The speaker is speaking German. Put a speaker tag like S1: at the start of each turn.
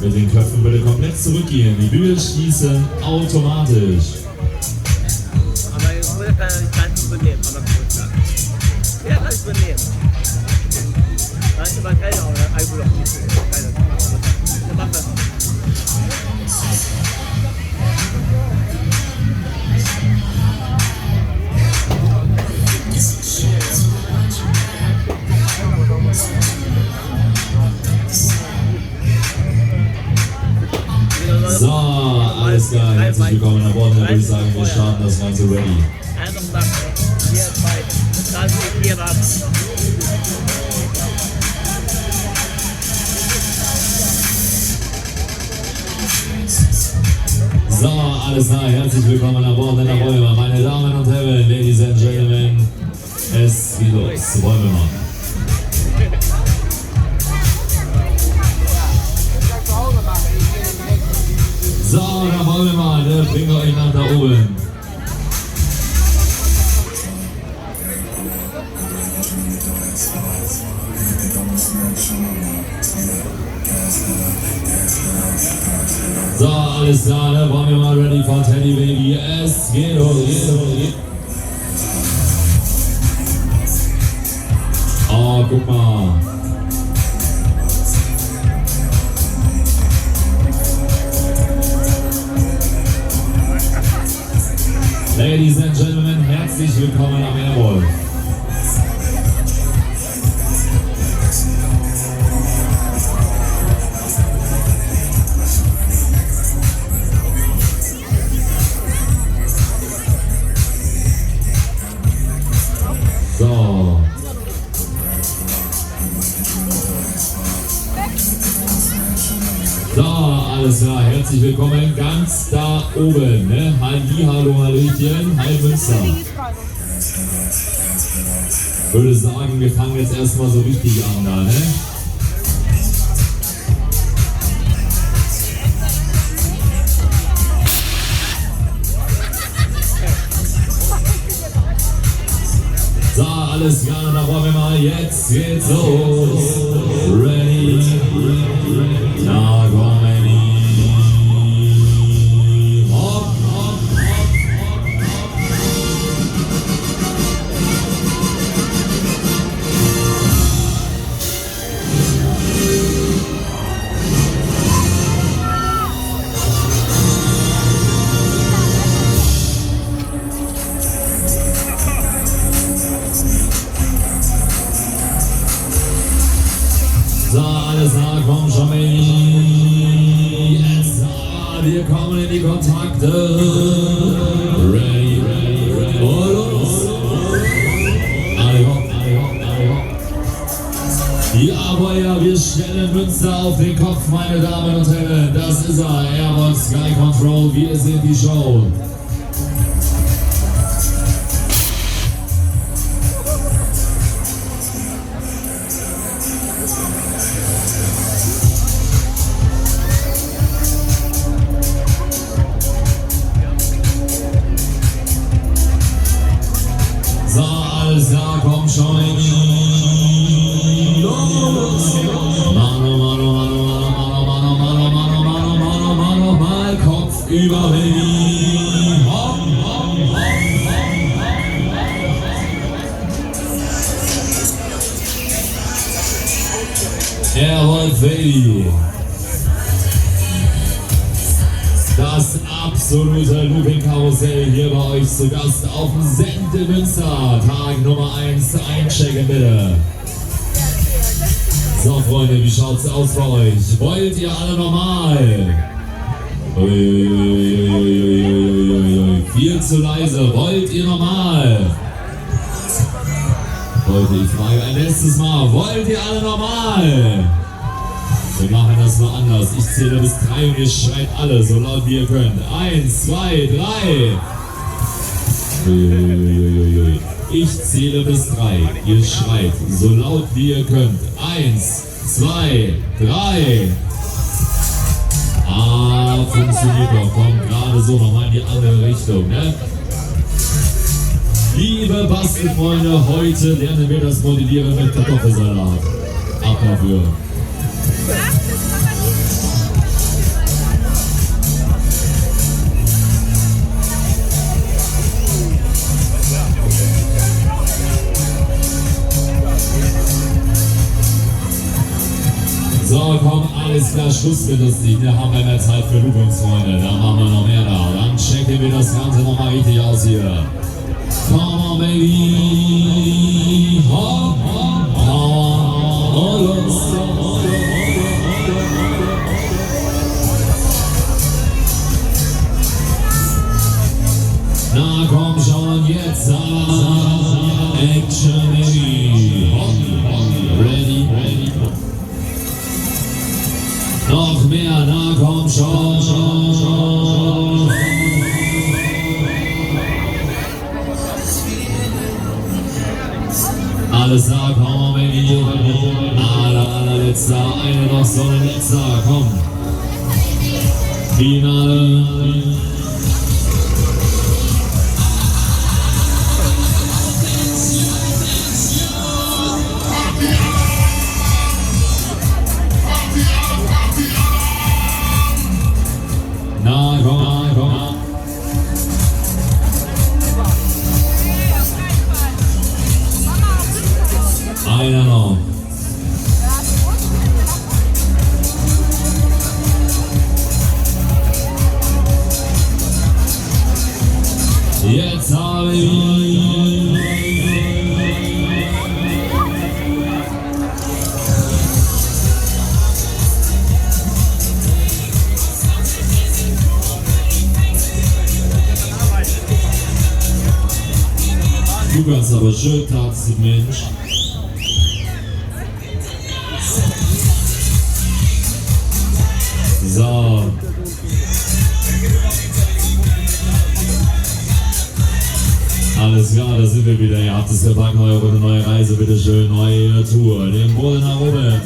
S1: Mit den Köpfen bitte komplett zurückgehen. Die Bügel schließen automatisch.
S2: Aber ich kann es übernehmen. Ja, kann ich übernehmen. Weißt du, man kann ja auch Alkohol auf die Füße. Dann mach das.
S1: So, alles klar, herzlich willkommen an Bord. Dann würde ich sagen, wir starten das Ganze ready.
S2: Einfach machen. Hier, zwei. Das ist hier ab.
S1: So, alles klar, herzlich willkommen an Bord. Dann wollen wir, meine Damen und Herren, Ladies and Gentlemen, es geht los. Wollen wir mal. So, dann wollen wir mal, ne? Bringen wir euch nach da oben. So, alles klar, ne? Wollen wir mal ready for Teddy Baby. Es geht los. Oh, guck mal. Ladies and Gentlemen, herzlich willkommen am Airwolf. So. So, alles klar, herzlich willkommen ganz da oben, ne? Hallo, Hallöchen, hi Münster. Ich würde sagen, wir fangen jetzt erstmal so richtig an da, ne? So, alles klar, da wollen wir mal, jetzt geht's los. Ready, now go ready. Hopp, hopp, hopp, hopp, so, alles klar, komm schon, Baby. Jetzt, wir kommen in die Kontakte. Ready, ready, ready. Oh, los. Alle hopp, alle hopp, alle hopp. Jawohl, wir stellen Münster auf den Kopf, meine Damen und Herren. Das ist er, Airwolf Sky Control. Wir sind die Show. So, alles klar, komm schon in die los! Mal Kopf über Baby! Hopp, hopp, hopp, hopp. Airwolf Baby! Das absolute Looping-Karussell hier bei euch zu Gast auf dem Sende Münster. Tag Nummer 1, einchecken bitte. So Freunde, wie schaut's aus bei euch? Wollt ihr alle normal? Viel zu leise, wollt ihr normal? Leute, ich frage ein letztes Mal, wollt ihr alle normal? Wir machen das mal anders. Ich zähle bis 3 und ihr schreit alle, so laut wie ihr könnt. 1, 2, 3. Ich zähle bis 3. Ihr schreit, so laut wie ihr könnt. 1, 2, 3. Ah, funktioniert doch. Kommt gerade so nochmal in die andere Richtung, ne? Liebe Bastelfreunde, heute lernen wir das Modellieren mit Kartoffelsalat. Ab dafür. komm, alles klar, Schluss mit uns nicht. Wir haben ja mehr Zeit für Übungsfreunde. Da machen wir noch mehr da. Dann checken wir das Ganze nochmal richtig aus hier. Come on, baby. Ho, ho, ho, los. Na komm schon, jetzt Action, baby. Ready, ready. Noch mehr, na komm schon. Alles da, komm, baby. Allerletzter, eine noch, so ein letzter, komm. Finale. Na, komm, komm. Einer noch. Jetzt habe ich. Du kannst aber schön tanzen, Mensch. So. Alles klar, da sind wir wieder. Ihr habt es gepackt, neue Runde, neue Reise, bitteschön, neue Tour. Den Boden nach oben.